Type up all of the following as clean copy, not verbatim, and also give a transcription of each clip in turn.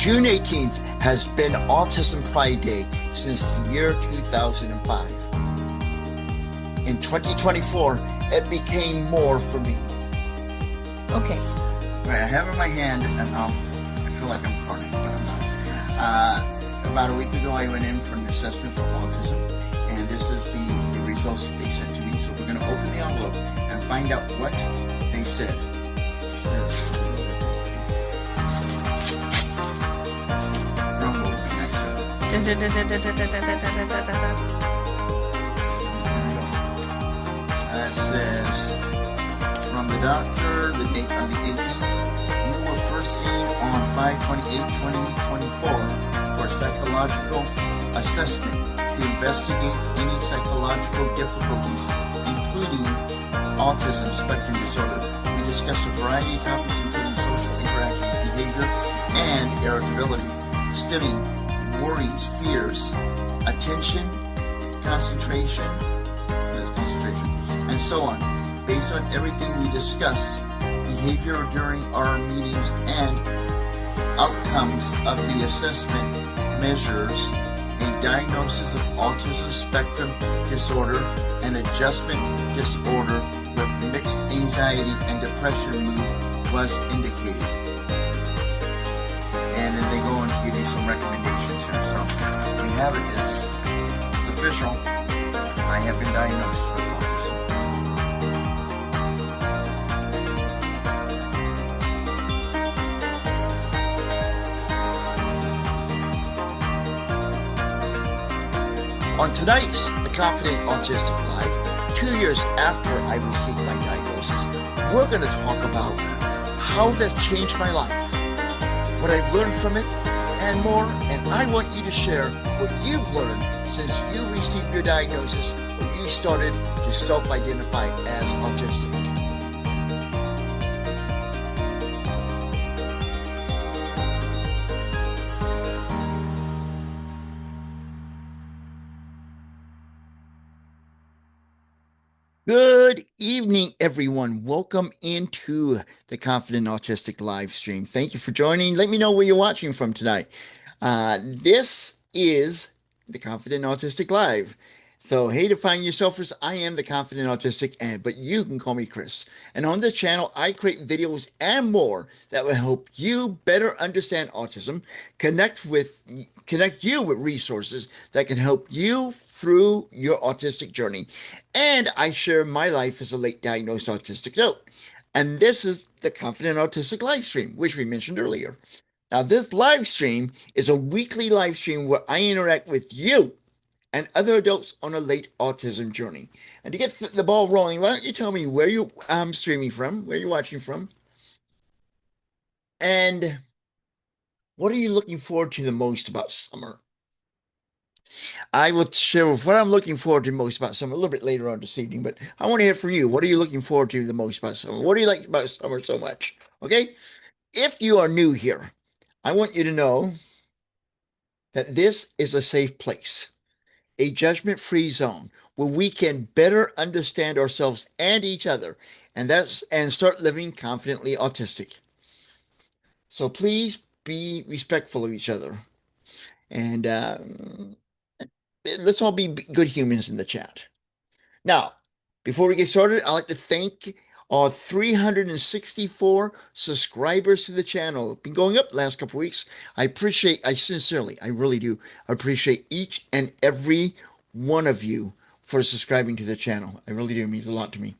June 18th has been Autism Pride Day since the year 2005. In 2024, it became more for me. Okay. Right, I have in my hand, and I feel like I'm crying, but I'm not. About a week ago, I went in for an assessment for autism, and this is the results that they sent to me. So we're going to open the envelope and find out what they said. Drum roll, that says, from the doctor, the date on the 18th, you were first seen on 5/28/2024 for psychological assessment to investigate any psychological difficulties, including autism spectrum disorder. We discussed a variety of topics, including social interactions, behavior, and irritability, stimming, worries, fears, attention, concentration, and so on. Based on everything we discuss, behavior during our meetings, and outcomes of the assessment measures a diagnosis of autism spectrum disorder and adjustment disorder with mixed anxiety and depression mood was indicated. And then they go on to give you some recommendations here. So we have it. It's official. I have been diagnosed with autism. On tonight's The Confident Autistic Life, 2 years after I received my diagnosis, we're going to talk about how that's changed my life, what I've learned from it, and more. And I want you to share what you've learned since you received your diagnosis or you started to self-identify as autistic. Good evening, everyone. Welcome into the Confident Autistic live stream. Thank you for joining. Let me know where you're watching from tonight. This is the Confident Autistic Live. So, hey, define yourself as I am the Confident Autistic, but you can call me Chris. And on this channel, I create videos and more that will help you better understand autism, connect you with resources that can help you through your autistic journey. And I share my life as a late diagnosed autistic adult. And this is the Confident Autistic live stream, which we mentioned earlier. Now, this live stream is a weekly live stream where I interact with you and other adults on a late autism journey. And to get the ball rolling, why don't you tell me where you're streaming from, where you're watching from, and what are you looking forward to the most about summer? I will share what I'm looking forward to most about summer a little bit later on this evening, but I want to hear from you. What are you looking forward to the most about summer? What do you like about summer so much? Okay? If you are new here, I want you to know that this is a safe place, a judgment-free zone where we can better understand ourselves and each other, and start living confidently autistic. So please be respectful of each other, and let's all be good humans in the chat. Now, before we get started, I'd like to thank our 364 subscribers to the channel. It's been going up the last couple of weeks. I really do appreciate each and every one of you for subscribing to the channel. I really do. It means a lot to me.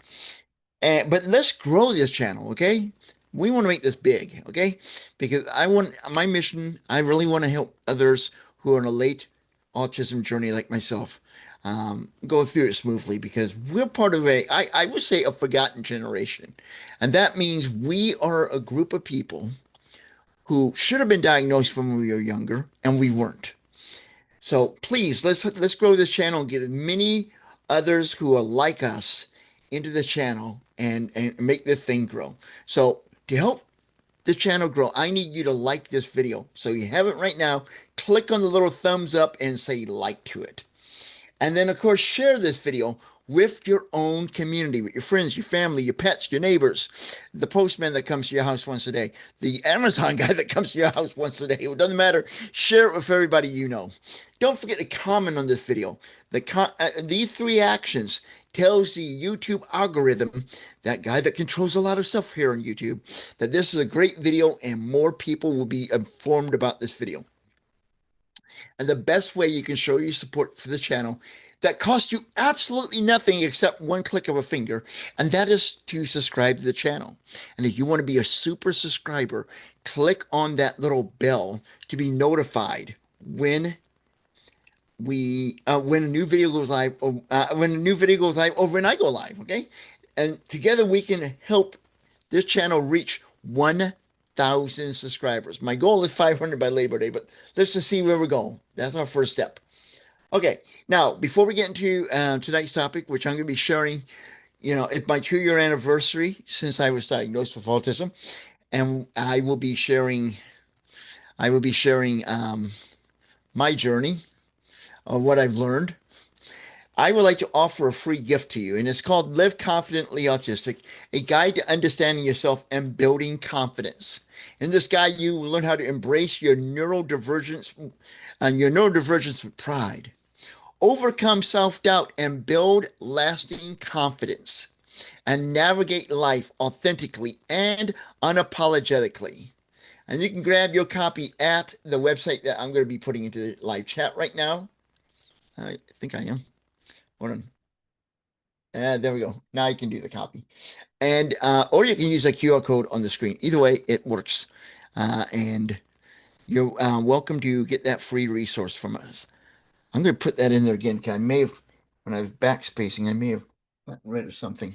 But let's grow this channel, okay? We want to make this big, okay? Because my mission, I really want to help others who are on a late autism journey like myself go through it smoothly, because we're part of I would say a forgotten generation. And that means we are a group of people who should have been diagnosed when we were younger and we weren't. So please, let's grow this channel and get as many others who are like us into the channel and make this thing grow. So to help the channel grow, I need you to like this video. So you have it right now. Click on the little thumbs up and say like to it. And then, of course, share this video with your own community, with your friends, your family, your pets, your neighbors, the postman that comes to your house once a day, the Amazon guy that comes to your house once a day. It doesn't matter. Share it with everybody you know. Don't forget to comment on this video. These three actions tells the YouTube algorithm, that guy that controls a lot of stuff here on YouTube, that this is a great video and more people will be informed about this video. And the best way you can show your support for the channel that costs you absolutely nothing except one click of a finger, and that is to subscribe to the channel. And if you want to be a super subscriber, click on that little bell to be notified when when a new video goes live, or when I go live, okay? And together we can help this channel reach 1,000 subscribers. My goal is 500 by Labor Day, but let's just see where we're going. That's our first step. Okay, now before we get into tonight's topic, which I'm going to be sharing, it's my 2-year anniversary since I was diagnosed with autism, and I will be sharing my journey of what I've learned. I would like to offer a free gift to you, and it's called Live Confidently Autistic, a guide to understanding yourself and building confidence. In this guide, you learn how to embrace your neurodivergence with pride, overcome self-doubt, and build lasting confidence, and navigate life authentically and unapologetically. And you can grab your copy at the website that I'm going to be putting into the live chat right now. I think I am. Hold on. There we go. Now you can do the copy. And or you can use a QR code on the screen. Either way, it works. And you're welcome to get that free resource from us. I'm going to put that in there again because I may have, when I was backspacing, I may have gotten rid of something.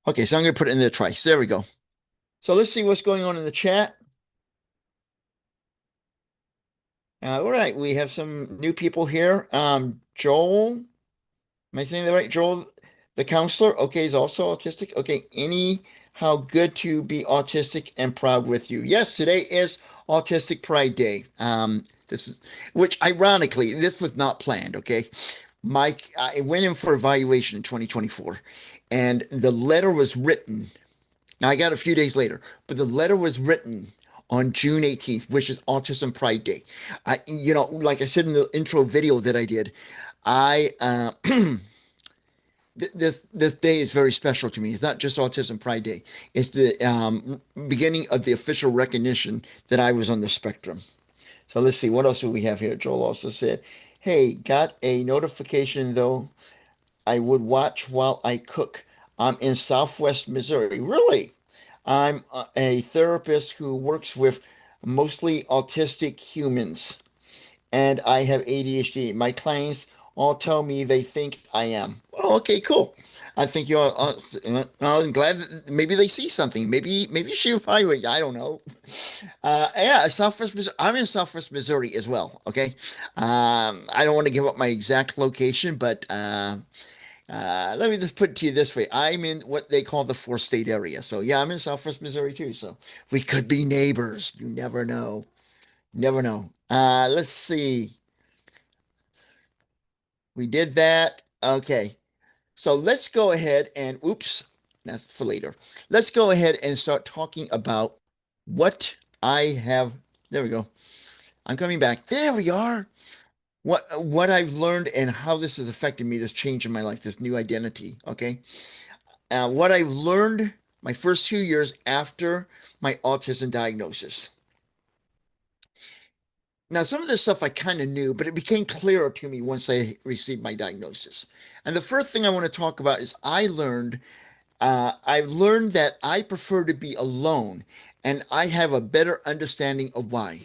Okay, so I'm going to put it in there twice. There we go. So let's see what's going on in the chat. All right, we have some new people here. Joel, am I saying that right? Joel, the counselor, okay, is also autistic. Okay, anyhow, good to be autistic and proud with you. Yes, today is Autistic Pride Day. Which ironically, this was not planned. Okay, Mike, I went in for evaluation in 2024, and the letter was written. Now I got it a few days later, but the letter was written on June 18th, which is Autism Pride Day. Like I said in the intro video that I did, this day is very special to me. It's not just Autism Pride Day. It's the beginning of the official recognition that I was on the spectrum. So let's see, what else do we have here? Joel also said, hey, got a notification though. I would watch while I cook. I'm in Southwest Missouri. Really? I'm a therapist who works with mostly autistic humans, and I have ADHD. My clients all tell me they think I am. Oh, okay, cool. I think you're. I'm glad that maybe they see something. Maybe she evaluate. I don't know. Yeah, Southwest Missouri. I'm in Southwest Missouri as well. Okay. I don't want to give up my exact location, but let me just put it to you this way. I'm in what they call the 4-state area. So yeah, I'm in Southwest Missouri too. So we could be neighbors. You never know. Never know. Let's see. We did that. Okay. So let's go ahead and, oops, that's for later. Let's go ahead and start talking about what I have. There we go. I'm coming back. There we are. What I've learned and how this has affected me, this change in my life, this new identity. Okay. What I've learned my first 2 years after my autism diagnosis. Now, some of this stuff I kind of knew, but it became clearer to me once I received my diagnosis. And the first thing I want to talk about is I've learned that I prefer to be alone, and I have a better understanding of why.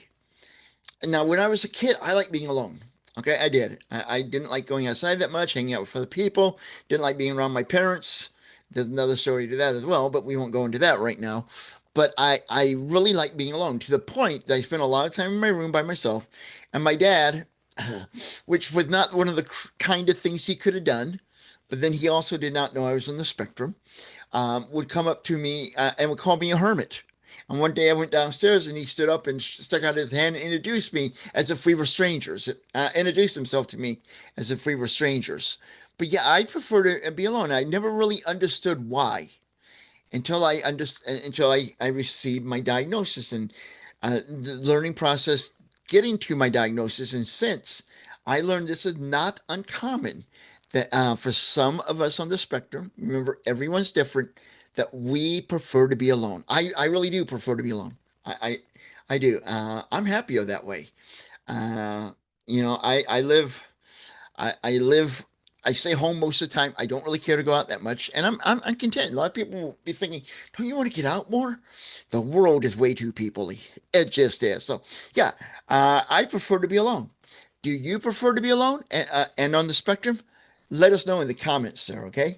Now, when I was a kid, I liked being alone. Okay, I did. I didn't like going outside that much, hanging out with other people. Didn't like being around my parents. There's another story to that as well, but we won't go into that right now. But I really like being alone, to the point that I spent a lot of time in my room by myself. And my dad, which was not one of the kind of things he could have done, but then he also did not know I was on the spectrum, would come up to me and would call me a hermit. And one day I went downstairs and he stood up and stuck out his hand and introduced me as if we were strangers. Introduced himself to me as if we were strangers. But yeah, I prefer to be alone. I never really understood why until I received my diagnosis and the learning process getting to my diagnosis. And since I learned this is not uncommon, that for some of us on the spectrum, remember everyone's different, that we prefer to be alone. I really do prefer to be alone. I do. I'm happier that way. Uh, I live I live, I stay home most of the time. I don't really care to go out that much, and I'm content. A lot of people will be thinking, "Don't you want to get out more?" The world is way too peoply. It just is. So, yeah, I prefer to be alone. Do you prefer to be alone? And on the spectrum, let us know in the comments there. Okay.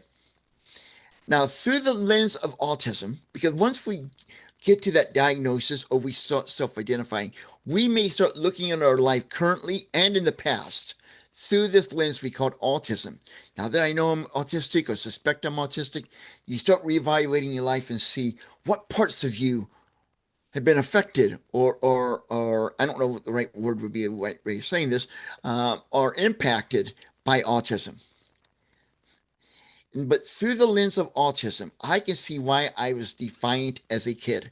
Now, through the lens of autism, because once we get to that diagnosis or we start self identifying, we may start looking at our life currently and in the past through this lens we call autism. Now that I know I'm autistic or suspect I'm autistic, you start reevaluating your life and see what parts of you have been affected or I don't know what the right word would be, the right way of saying this, are impacted by autism. But through the lens of autism, I can see why I was defiant as a kid.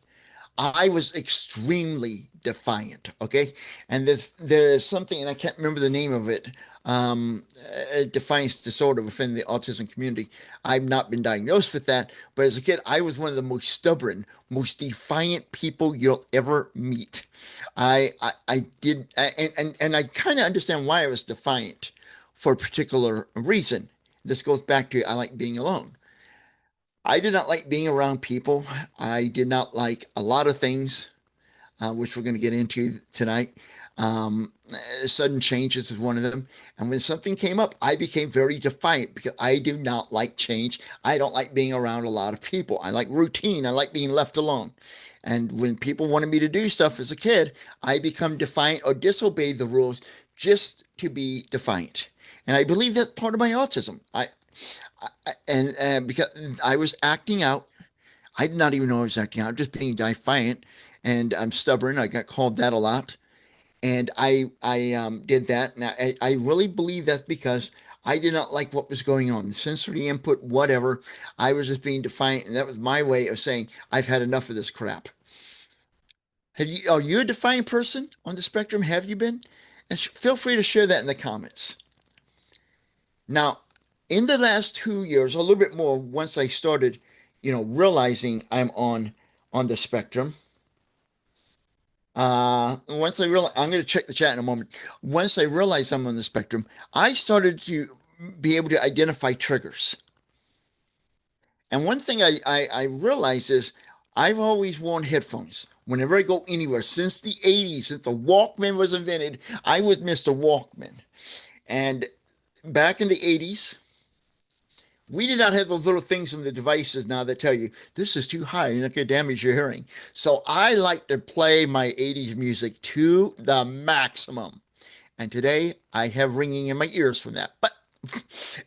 I was extremely defiant. Okay, and there is something, and I can't remember the name of it. A defiance disorder within the autism community. I've not been diagnosed with that, but as a kid, I was one of the most stubborn, most defiant people you'll ever meet. I did, and I kind of understand why I was defiant for a particular reason. This goes back to I like being alone. I did not like being around people. I did not like a lot of things, which we're going to get into tonight. Um, Sudden changes is one of them. And when something came up, I became very defiant because I do not like change. I don't like being around a lot of people. I like routine. I like being left alone. And when people wanted me to do stuff as a kid, I become defiant or disobey the rules just to be defiant. And I believe that's part of my autism. And because I was acting out, I did not even know I was acting out, just being defiant, and I'm stubborn. I got called that a lot, and I did that, and I really believe that's because I did not like what was going on, sensory input, whatever. I was just being defiant, and that was my way of saying I've had enough of this crap. Are you a defiant person on the spectrum? Have you been? And feel free to share that in the comments. Now, in the last 2 years, a little bit more, once I started, realizing I'm on the spectrum. Once I realized, I'm going to check the chat in a moment. Once I realized I'm on the spectrum, I started to be able to identify triggers. And one thing I realized is I've always worn headphones whenever I go anywhere since the 80s, since the Walkman was invented. I was Mr. Walkman. And back in the 80s, we did not have those little things in the devices now that tell you this is too high and it could damage your hearing. So I like to play my 80s music to the maximum. And today I have ringing in my ears from that. But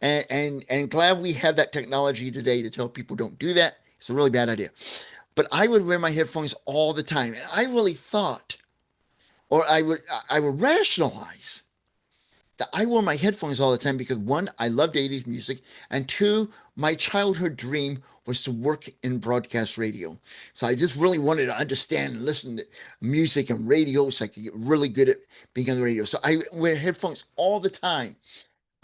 and glad we have that technology today to tell people don't do that. It's a really bad idea. But I would wear my headphones all the time. And I really thought, or I would rationalize that I wore my headphones all the time because one, I loved 80s music, and two, my childhood dream was to work in broadcast radio. So I just really wanted to understand and listen to music and radio so I could get really good at being on the radio. So I wear headphones all the time,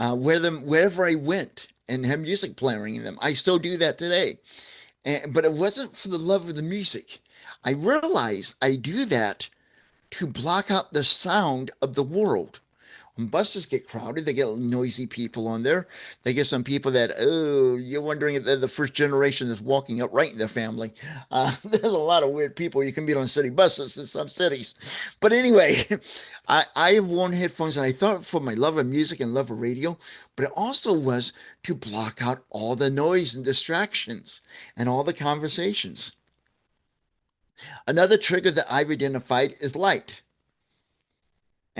wear them wherever I went and have music playing in them. I still do that today. But it wasn't for the love of the music. I realized I do that to block out the sound of the world. When buses get crowded, they get noisy people on there. They get some people that, oh, you're wondering if they're the first generation that's walking upright in their family. There's a lot of weird people you can meet on city buses in some cities. But anyway, I have worn headphones, and I thought for my love of music and love of radio, but it also was to block out all the noise and distractions and all the conversations. Another trigger that I've identified is light.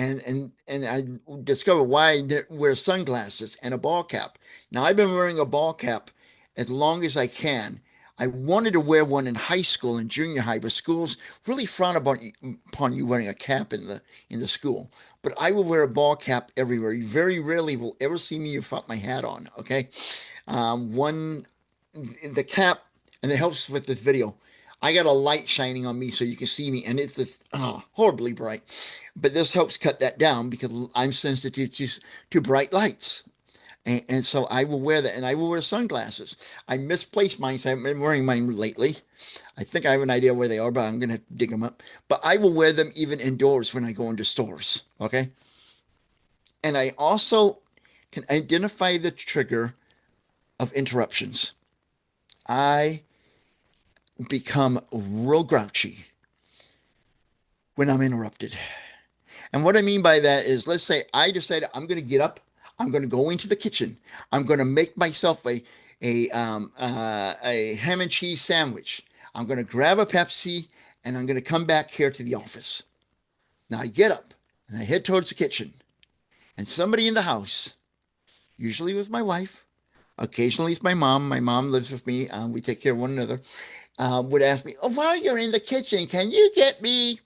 And I discovered why I wear sunglasses and a ball cap. Now I've been wearing a ball cap as long as I can. I wanted to wear one in high school and junior high, but schools really frown upon you wearing a cap in the school. But I will wear a ball cap everywhere. You very rarely will ever see me without my hat on. Okay, one the cap, and it helps with this video. I got a light shining on me so you can see me, and it's just horribly bright. But this helps cut that down because I'm sensitive to bright lights. And so I will wear that, and I will wear sunglasses. I misplaced mine, so I haven't been wearing mine lately. I think I have an idea where they are, but I'm going to dig them up. But I will wear them even indoors when I go into stores. Okay. And I also can identify the trigger of interruptions. I become real grouchy when I'm interrupted. And what I mean by that is, let's say I decided I'm going to get up, I'm going to go into the kitchen, I'm going to make myself a ham and cheese sandwich. I'm going to grab a Pepsi, and I'm going to come back here to the office. Now I get up and I head towards the kitchen, and somebody in the house, usually with my wife, occasionally it's my mom. My mom lives with me. We take care of one another. Would ask me, "Oh, while you're in the kitchen, can you get me?"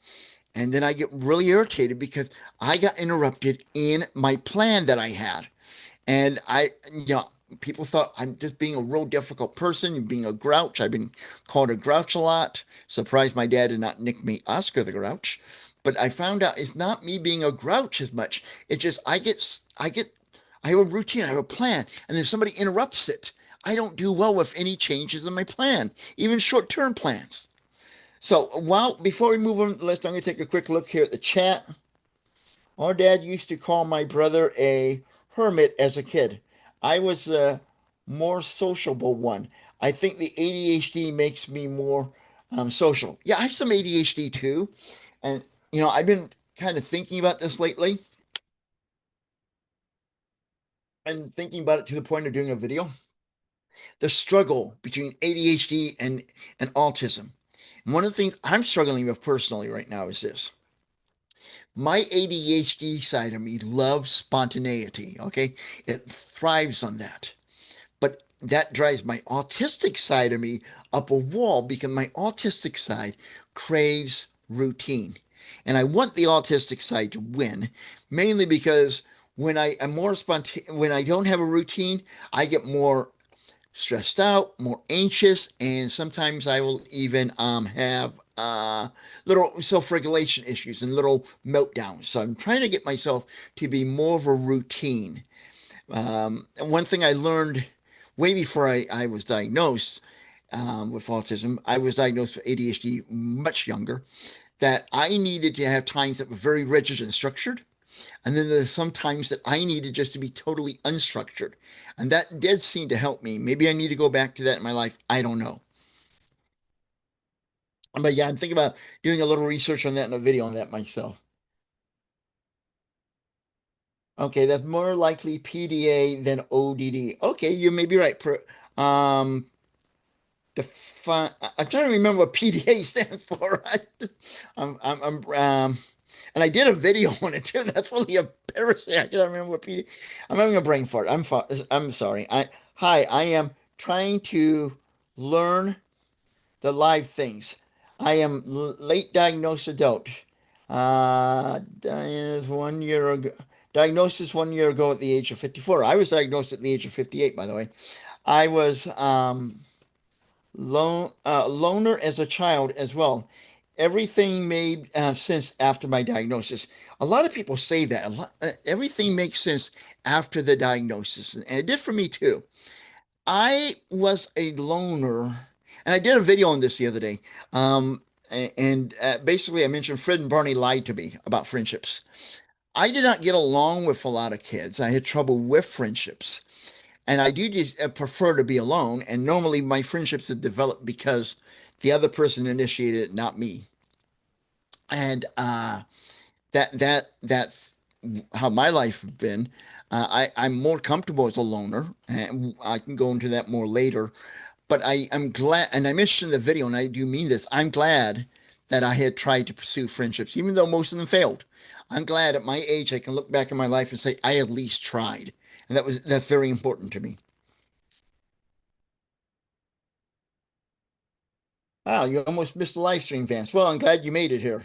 And then I get really irritated because I got interrupted in my plan that I had. And people thought I'm just being a real difficult person, being a grouch. I've been called a grouch a lot. Surprised my dad did not nick me Oscar the Grouch. But I found out it's not me being a grouch as much. It's just I have a routine, I have a plan, and then somebody interrupts it. I don't do well with any changes in my plan, even short-term plans. So before we move on the list, I'm going to take a quick look here at the chat. Our dad used to call my brother a hermit as a kid. I was a more sociable one. I think the ADHD makes me more social. Yeah, I have some ADHD too. And, I've been kind of thinking about this lately and thinking about it to the point of doing a video. The struggle between ADHD and autism. And one of the things I'm struggling with personally right now is this. My ADHD side of me loves spontaneity, okay? It thrives on that. But that drives my autistic side of me up a wall because my autistic side craves routine. And I want the autistic side to win, mainly because when I am more spontaneous, when I don't have a routine, I get more stressed out, more anxious, and sometimes I will even have little self-regulation issues and little meltdowns. So I'm trying to get myself to be more of a routine. And one thing I learned way before I was diagnosed with autism, I was diagnosed with ADHD much younger, that I needed to have times that were very rigid and structured. And then there's some times that I needed just to be totally unstructured. And that did seem to help me. Maybe I need to go back to that in my life. I don't know. But yeah, I'm thinking about doing a little research on that and a video on that myself. Okay, that's more likely PDA than ODD. Okay, you may be right. Um, I'm trying to remember what PDA stands for. And I did a video on it too. That's really embarrassing. I can't remember what PDA. I'm having a brain fart. I'm sorry. Hi. I am trying to learn the live things. I am late diagnosed adult. Diagnosis 1 year ago. Diagnosis 1 year ago at the age of 54. I was diagnosed at the age of 58, by the way. I was loner as a child as well. Everything made sense after my diagnosis. A lot of people say that. Everything makes sense after the diagnosis, and it did for me too. I was a loner, and I did a video on this the other day. And basically, I mentioned Fred and Barney lied to me about friendships. I did not get along with a lot of kids. I had trouble with friendships. And I do just prefer to be alone. And normally my friendships have developed because the other person initiated it, not me. And that's how my life has been. I'm more comfortable as a loner, and I can go into that more later. But I'm glad, and I mentioned in the video, and I do mean this. I'm glad that I had tried to pursue friendships, even though most of them failed. I'm glad at my age I can look back in my life and say I at least tried, and that's very important to me. Wow, you almost missed the live stream, Vance. Well, I'm glad you made it here.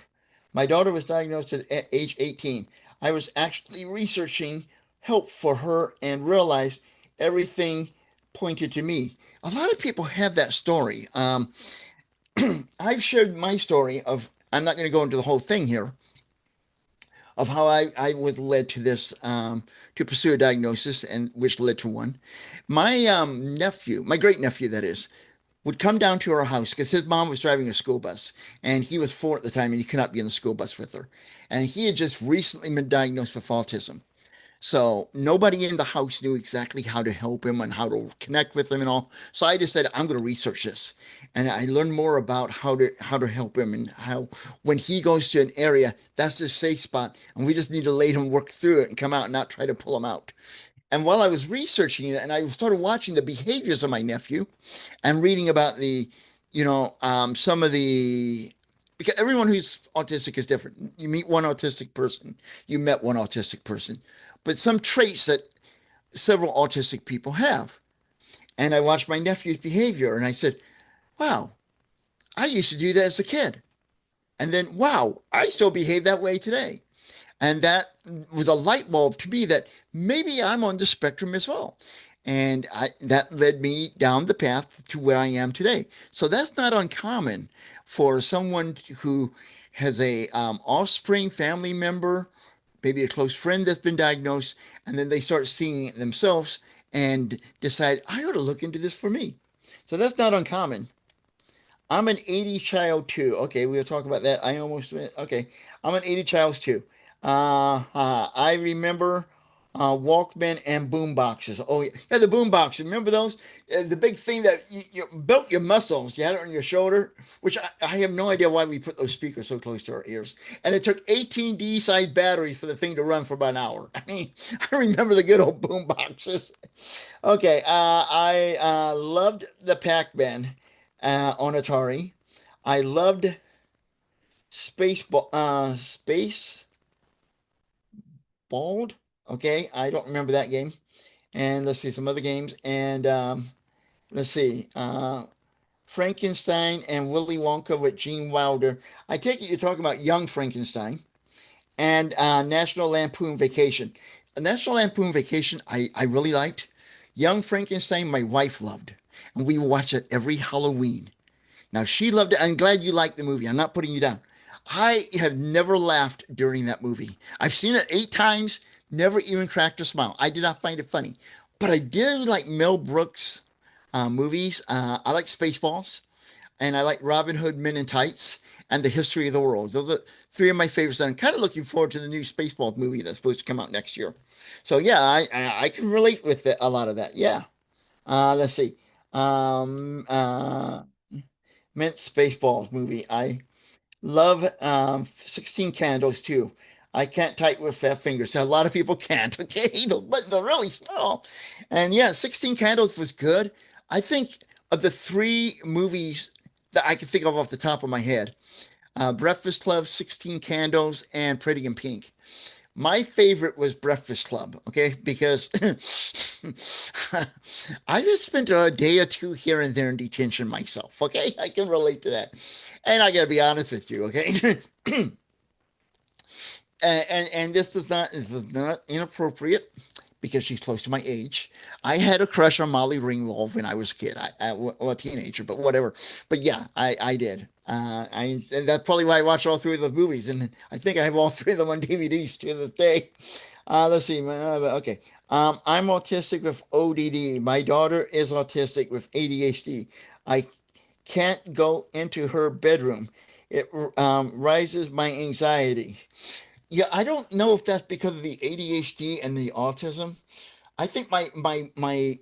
My daughter was diagnosed at age 18. I was actually researching help for her and realized everything pointed to me. A lot of people have that story. I've shared my story of, I'm not going to go into the whole thing here, of how I was led to this, to pursue a diagnosis, and which led to one. My nephew, my great nephew, that is, would come down to our house because his mom was driving a school bus and he was 4 at the time and he could not be in the school bus with her. And he had just recently been diagnosed with autism. So nobody in the house knew exactly how to help him and how to connect with him and all. So I decided I'm going to research this, and I learned more about how to help him and how when he goes to an area that's his safe spot, and we just need to let him work through it and come out and not try to pull him out. And while I was researching it, and I started watching the behaviors of my nephew and reading about some of the, because everyone who's autistic is different. You meet one autistic person, you met one autistic person, but some traits that several autistic people have. And I watched my nephew's behavior and I said, wow, I used to do that as a kid. And then, wow, I still behave that way today. And that was a light bulb to me that maybe I'm on the spectrum as well. And that led me down the path to where I am today. So that's not uncommon for someone who has a offspring family member, maybe a close friend that's been diagnosed, and then they start seeing it themselves and decide, I ought to look into this for me. So that's not uncommon. I'm an 80 child too. Okay, we'll talk about that. I almost went. Okay, I'm an 80 child too. I remember Walkman and boom boxes. Oh yeah, the boom boxes. Remember those? The big thing that you built your muscles. You had it on your shoulder, which I have no idea why we put those speakers so close to our ears. And it took 18 D-size batteries for the thing to run for about an hour. I mean, I remember the good old boom boxes. Okay, I loved the Pac-Man on Atari. I loved Space Balled. Okay, I don't remember that game. And let's see some other games. And let's see, Frankenstein and Willy Wonka with Gene Wilder. I take it you're talking about Young Frankenstein and National Lampoon Vacation. National Lampoon Vacation, I really liked. Young Frankenstein, my wife loved, and we watched it every Halloween. Now, she loved it. I'm glad you liked the movie. I'm not putting you down. I have never laughed during that movie. I've seen it 8 times, never even cracked a smile. I did not find it funny. But I did like Mel Brooks movies. I like Spaceballs, and I like Robin Hood Men in Tights and The History of the World. Those are three of my favorites. And I'm kind of looking forward to the new Spaceballs movie that's supposed to come out next year. So yeah, I can relate with a lot of that. Yeah. Let's see. Um, uh, Mint Spaceballs movie. I love 16 Candles too. I can't type with fat fingers. A lot of people can't. Okay, the buttons are really small. And yeah, 16 Candles was good. I think of the three movies that I can think of off the top of my head, Breakfast Club, 16 Candles, and Pretty in Pink. My favorite was Breakfast Club, okay, because I just spent a day or two here and there in detention myself, okay? I can relate to that. And I got to be honest with you, okay? And this is not inappropriate because she's close to my age. I had a crush on Molly Ringwald when I was a kid, well, a teenager, but whatever. But yeah, I did. And that's probably why I watched all three of those movies, and I think I have all three of them on DVDs to this day. Let's see. Okay. I'm autistic with ODD. My daughter is autistic with ADHD. I can't go into her bedroom. It rises my anxiety. Yeah, I don't know if that's because of the ADHD and the autism. I think my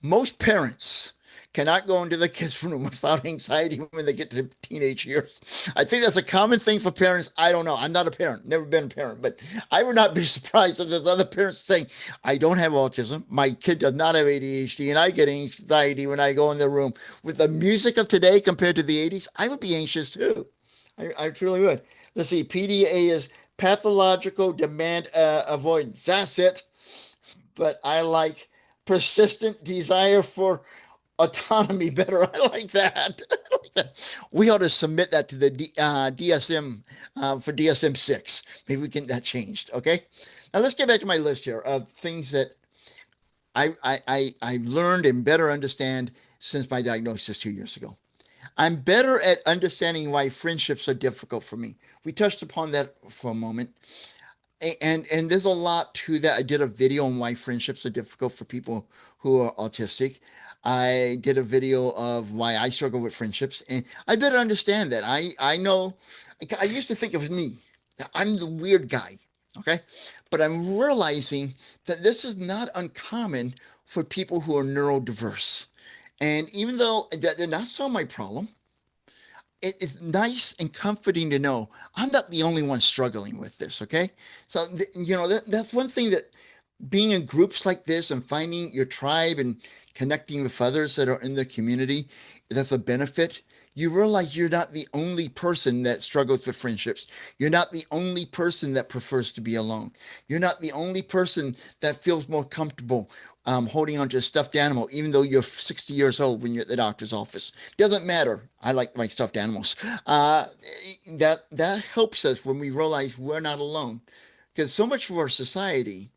most parents cannot go into the kids' room without anxiety when they get to teenage years. I think that's a common thing for parents. I don't know. I'm not a parent, never been a parent, but I would not be surprised if there's other parents saying, I don't have autism, my kid does not have ADHD, and I get anxiety when I go in the room. With the music of today compared to the 80s, I would be anxious too. I truly would. Let's see, PDA is pathological demand avoidance. That's it. But I like persistent desire for Autonomy better. I like that. I like that. We ought to submit that to the DSM for DSM 6. Maybe we can get that changed. Okay. Now let's get back to my list here of things that I learned and better understand since my diagnosis 2 years ago. I'm better at understanding why friendships are difficult for me. We touched upon that for a moment. And there's a lot to that. I did a video on why friendships are difficult for people who are autistic. I did a video of why I struggle with friendships, and I better understand that. I know I used to think of me. I'm the weird guy, okay? But I'm realizing that this is not uncommon for people who are neurodiverse. And even though that did not solve my problem, it's nice and comforting to know I'm not the only one struggling with this. Okay. So, that's one thing that being in groups like this and finding your tribe and connecting with others that are in the community, that's a benefit. You realize you're not the only person that struggles with friendships. You're not the only person that prefers to be alone. You're not the only person that feels more comfortable holding onto a stuffed animal, even though you're 60 years old when you're at the doctor's office. Doesn't matter. I like my stuffed animals. That helps us when we realize we're not alone, because so much of our society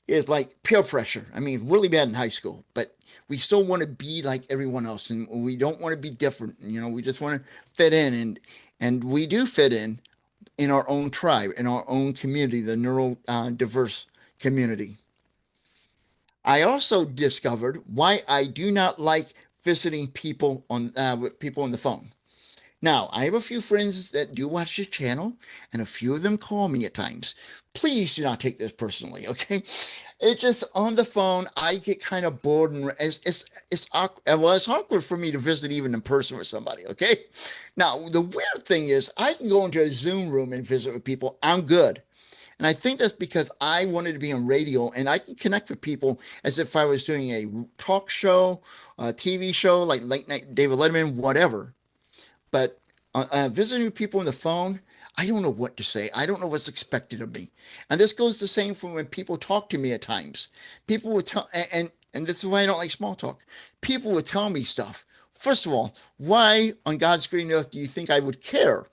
is like peer pressure. I mean, really bad in high school, but we still want to be like everyone else, and we don't want to be different. We just want to fit in, and we do fit in our own tribe, in our own community, the neurodiverse community. I also discovered why I do not like visiting people with people on the phone. Now, I have a few friends that do watch the channel, and a few of them call me at times. Please do not take this personally, okay? It just on the phone, I get kind of bored, and it's awkward. Well, it's awkward for me to visit even in person with somebody, okay? Now, the weird thing is, I can go into a Zoom room and visit with people. I'm good. And I think that's because I wanted to be on radio and I can connect with people as if I was doing a talk show, a TV show like Late Night David Letterman, whatever. But visiting people on the phone, I don't know what to say. I don't know what's expected of me. And this goes the same for when people talk to me at times. People would tell, and this is why I don't like small talk. People would tell me stuff. First of all, why on God's green earth do you think I would care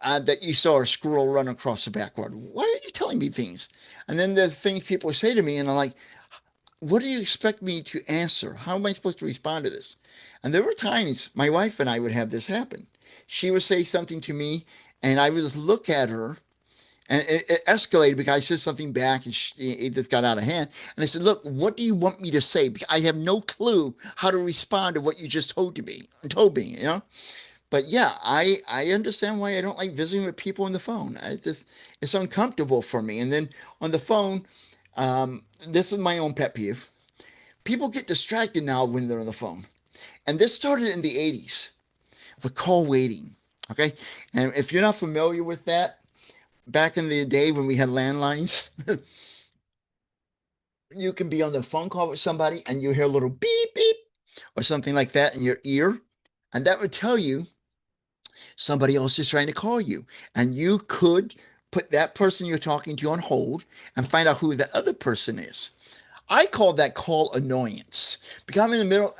that you saw a squirrel run across the backyard? Why are you telling me things? And then there's things people say to me, and I'm like, what do you expect me to answer? How am I supposed to respond to this? And there were times my wife and I would have this happen. She would say something to me, and I would just look at her, and it escalated because I said something back, and it just got out of hand. And I said, "Look, what do you want me to say? Because I have no clue how to respond to what you just told me, you know." But yeah, I understand why I don't like visiting with people on the phone. It's uncomfortable for me. And then on the phone, this is my own pet peeve. People get distracted now when they're on the phone. And this started in the 80s with call waiting. Okay. And if you're not familiar with that, back in the day when we had landlines, you can be on the phone call with somebody and you hear a little beep, beep, or something like that in your ear. And that would tell you somebody else is trying to call you. And you could put that person you're talking to on hold and find out who the other person is. I call that call annoyance because I'm in the middle.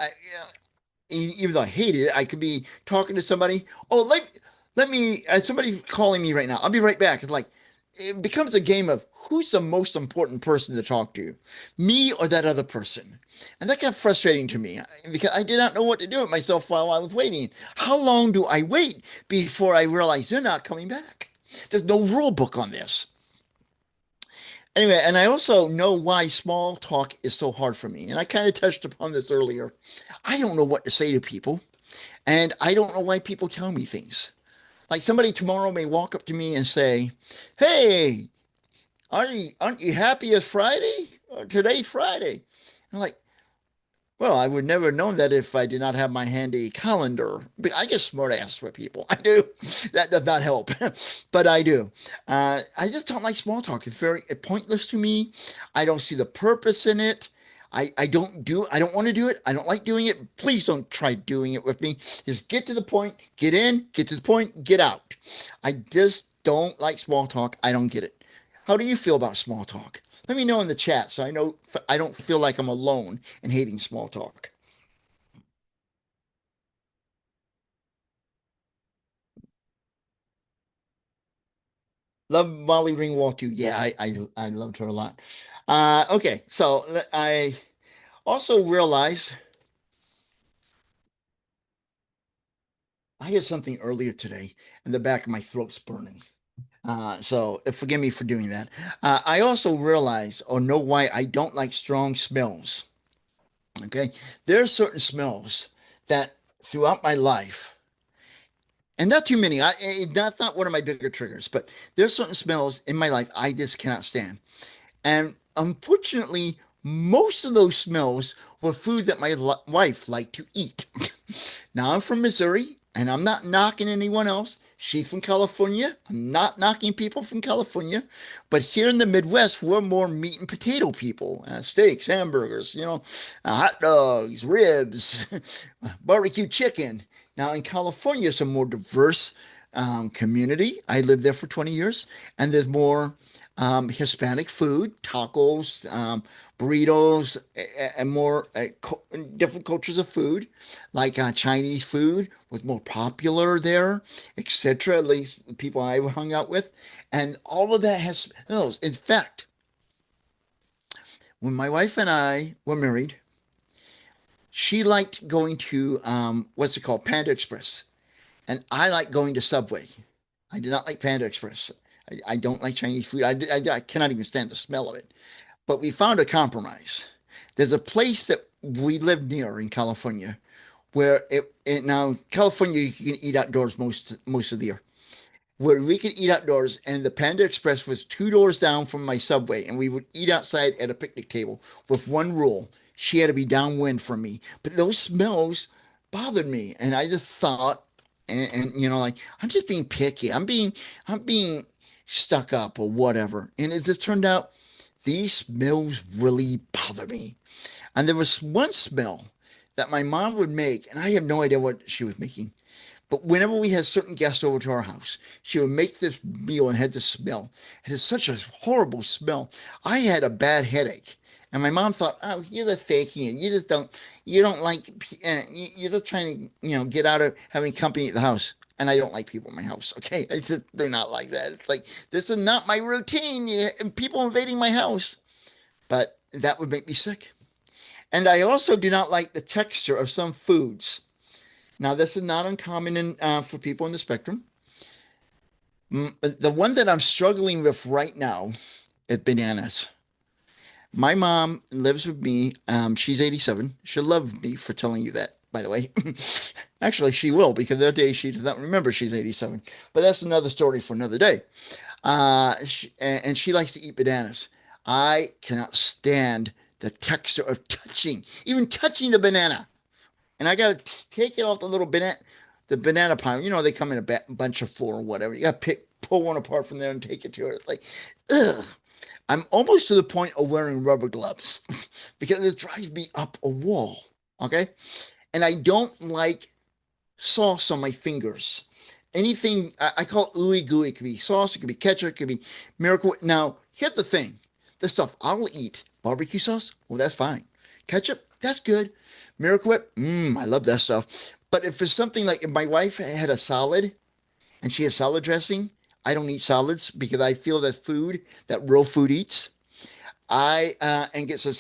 Even though I hated it, I could be talking to somebody. Oh, let me. Somebody calling me right now. I'll be right back. It's like it becomes a game of who's the most important person to talk to, me or that other person. And that got frustrating to me because I did not know what to do with myself while I was waiting. How long do I wait before I realize they're not coming back? There's no rule book on this. Anyway, and I also know why small talk is so hard for me. And I kind of touched upon this earlier. I don't know what to say to people, and I don't know why people tell me things. Like somebody tomorrow may walk up to me and say, "Hey, aren't you happy it's Friday? Or today's Friday." I'm like, well, I would never have known that if I did not have my handy calendar. But I get smart ass for people. I do. That does not help, but I do. I just don't like small talk. It's very pointless to me. I don't see the purpose in it. I don't want to do it. I don't like doing it. Please don't try doing it with me. Just get to the point, get in, get to the point, get out. I just don't like small talk. I don't get it. How do you feel about small talk? Let me know in the chat so I know I don't feel like I'm alone in hating small talk. Love Molly Ringwald too. Yeah, I loved her a lot. Okay, so I also realized I had something earlier today, and the back of my throat's burning. So forgive me for doing that. I also realize or know why I don't like strong smells. Okay, there are certain smells that throughout my life, and not too many. That's not one of my bigger triggers, but there's certain smells in my life I just cannot stand. And unfortunately, most of those smells were food that my wife liked to eat. Now, I'm from Missouri, and I'm not knocking anyone else. She's from California. I'm not knocking people from California. But here in the Midwest, we're more meat and potato people. Steaks, hamburgers, hot dogs, ribs, barbecue chicken. Now, in California, it's a more diverse community. I lived there for 20 years, and there's more Hispanic food, tacos, burritos, and more different cultures of food, like Chinese food was more popular there, etc. At least the people I hung out with, and all of that has smells. In fact, when my wife and I were married, she liked going to what's it called, Panda Express, and I like going to Subway. I do not like Panda Express. I don't like Chinese food. I cannot even stand the smell of it. But we found a compromise. There's a place that we live near in California where it now California you can eat outdoors most of the year. Where we could eat outdoors, and the Panda Express was 2 doors down from my Subway, and we would eat outside at a picnic table with one rule: she had to be downwind from me. But those smells bothered me, and I just thought, like I'm just being picky. I'm being stuck up or whatever. And it just turned out these smells really bother me. And there was one smell that my mom would make, and I have no idea what she was making. But whenever we had certain guests over to our house, she would make this meal and had this smell. It had such a horrible smell. I had a bad headache. And my mom thought, oh, you're just faking it. You don't like, you're just trying to, get out of having company at the house. And I don't like people in my house. Okay. They're not like that. It's like, this is not my routine. People invading my house. But that would make me sick. And I also do not like the texture of some foods. Now, this is not uncommon for people in the spectrum. The one that I'm struggling with right now is bananas. My mom lives with me. She's 87. She'll love me for telling you that, by the way. Actually, she will, because that day she does not remember she's 87. But that's another story for another day. And she likes to eat bananas. I cannot stand the texture of even touching the banana. And I got to take it off the banana pile. They come in a bunch of four or whatever. You got to pull one apart from there and take it to her. It's like, ugh. I'm almost to the point of wearing rubber gloves because it drives me up a wall. Okay. And I don't like sauce on my fingers. Anything I call ooey gooey. It could be sauce, it could be ketchup, it could be Miracle. Now, here's the thing: the stuff I'll eat, barbecue sauce, well, that's fine. Ketchup, that's good. Miracle Whip, I love that stuff. But if it's something like if my wife had a salad and she has salad dressing, I don't eat salads because I feel that real food eats. I and get some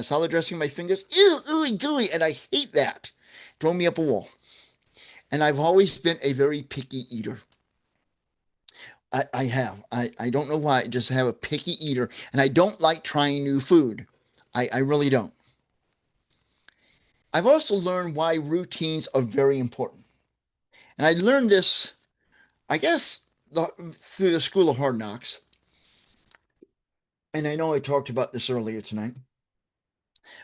salad dressing in my fingers, ew, ooey gooey, and I hate that. Throw me up a wall. And I've always been a very picky eater. I have. I don't know why. I just have a picky eater, and I don't like trying new food. I really don't. I've also learned why routines are very important. And I learned this, I guess, through the School of Hard Knocks. And I know I talked about this earlier tonight,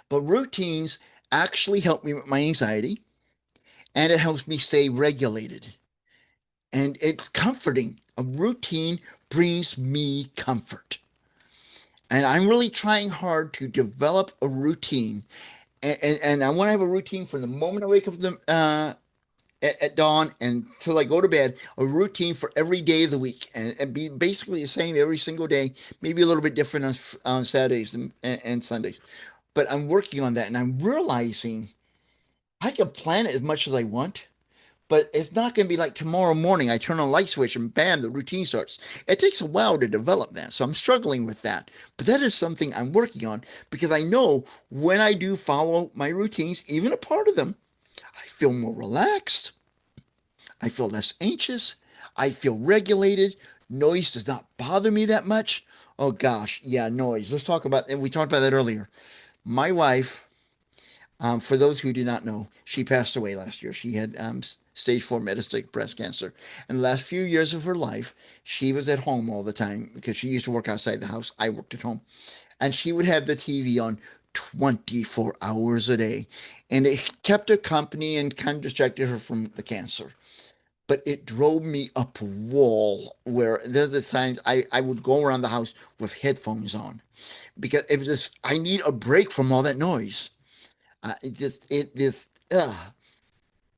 but routines actually help me with my anxiety, and it helps me stay regulated. And it's comforting. A routine brings me comfort. And I'm really trying hard to develop a routine. And I want to have a routine from the moment I wake up at dawn until I go to bed, a routine for every day of the week, and be basically the same every single day, maybe a little bit different on Saturdays and Sundays. But I'm working on that, and I'm realizing I can plan it as much as I want, But it's not going to be like tomorrow morning. I turn on a light switch and bam, the routine starts. It takes a while to develop that. So I'm struggling with that. But that is something I'm working on because I know when I do follow my routines, even a part of them, I feel more relaxed. I feel less anxious. I feel regulated. Noise does not bother me that much. Oh gosh, yeah, noise. Let's talk about, and we talked about that earlier. My wife, for those who do not know, she passed away last year. She had stage 4 metastatic breast cancer. And the last few years of her life, she was at home all the time because she used to work outside the house. I worked at home. And she would have the TV on 24 hours a day. And it kept her company and kind of distracted her from the cancer. But it drove me up a wall where there's the times I would go around the house with headphones on because it was just, I need a break from all that noise. It just, ugh.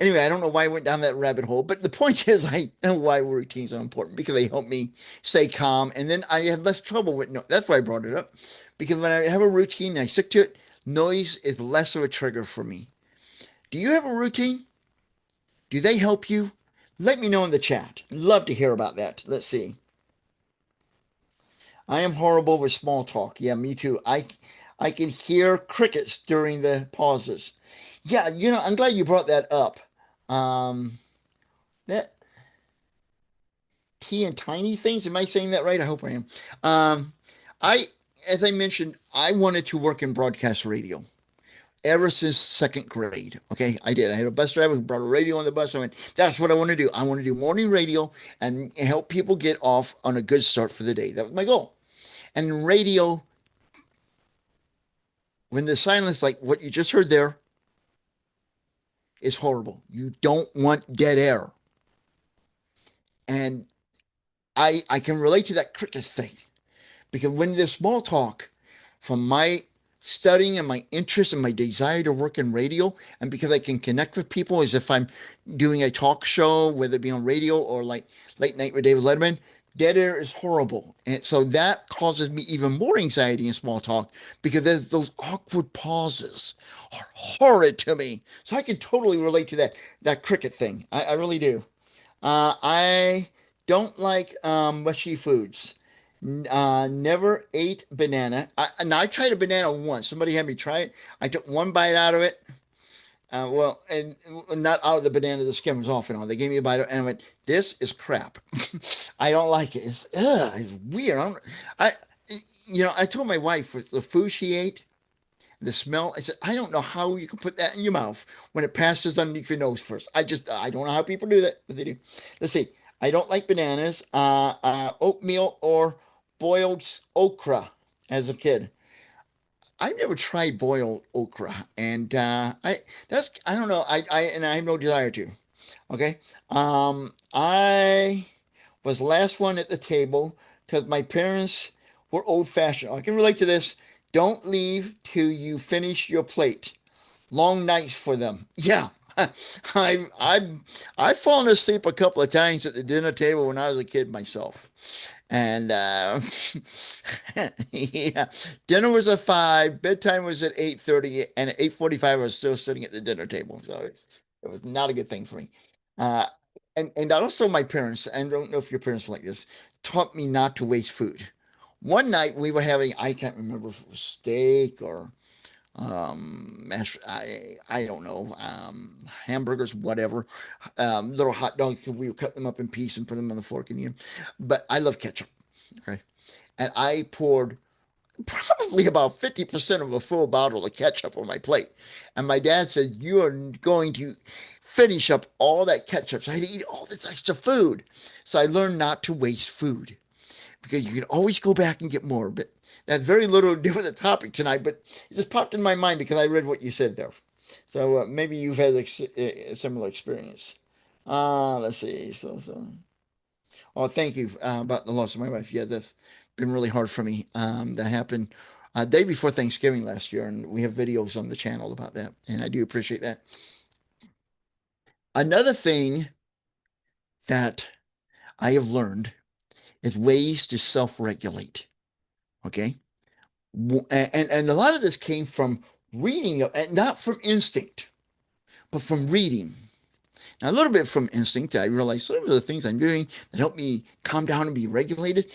Anyway, I don't know why I went down that rabbit hole, but the point is, I know why routines are important because they help me stay calm, and then I have less trouble with no. That's why I brought it up, because when I have a routine and I stick to it, noise is less of a trigger for me. Do you have a routine? Do they help you? Let me know in the chat. Love to hear about that. Let's see. I am horrible with small talk. Yeah, me too. I can hear crickets during the pauses. Yeah, I'm glad you brought that up. Um, that T and tiny things. Am I saying that right? I hope I am. Um, I, as I mentioned, I wanted to work in broadcast radio ever since second grade. Okay, I did. I had a bus driver who brought a radio on the bus. I went, that's what I want to do. I want to do morning radio and help people get off on a good start for the day. That was my goal. And radio, when the silence, like what you just heard there, is horrible. You don't want dead air. And I can relate to that cricket thing because when there's small talk from my studying and my interest and my desire to work in radio, and because I can connect with people as if I'm doing a talk show, whether it be on radio or like late night with David Letterman, dead air is horrible. And so that causes me even more anxiety in small talk because there's those awkward pauses are horrid to me. So I can totally relate to that cricket thing. I really do. I don't like mushy foods. Never ate banana. Now I tried a banana once. Somebody had me try it. I took one bite out of it. Well, and not out of the banana. The skin was off and all. They gave me a bite and I went, "This is crap. I don't like it. It's weird. I told my wife with the food she ate, the smell. I said, I don't know how you can put that in your mouth when it passes underneath your nose first. I don't know how people do that, but they do. Let's see. I don't like bananas, oatmeal, or boiled okra as a kid. I never tried boiled okra, and I don't know. And I have no desire to. Okay. I was the last one at the table because my parents were old fashioned. I can relate to this. Don't leave till you finish your plate. Long nights for them. Yeah. I've fallen asleep a couple of times at the dinner table when I was a kid myself. And yeah, dinner was at 5, bedtime was at 8:30, and at 8:45 I was still sitting at the dinner table. So it was not a good thing for me. Uh, and also my parents, I don't know if your parents were like this, taught me not to waste food. One night we were having, I can't remember if it was steak or mash, I don't know, hamburgers, whatever, little hot dogs. We would cut them up in pieces and put them on the fork and eat them. But I love ketchup. Okay. And I poured probably about 50% of a full bottle of ketchup on my plate. And my dad said, "You are going to finish up all that ketchup." So I had to eat all this extra food. So I learned not to waste food because you can always go back and get more. But that has very little to do with the topic tonight, but it just popped in my mind because I read what you said there. So maybe you've had a similar experience. Let's see. Oh, thank you about the loss of my wife. Yeah, that's been really hard for me. That happened day before Thanksgiving last year, and we have videos on the channel about that, and I do appreciate that. Another thing that I have learned is ways to self-regulate. Okay, and a lot of this came from reading, and not from instinct, but from reading. Now, a little bit from instinct, I realized some of the things I'm doing that help me calm down and be regulated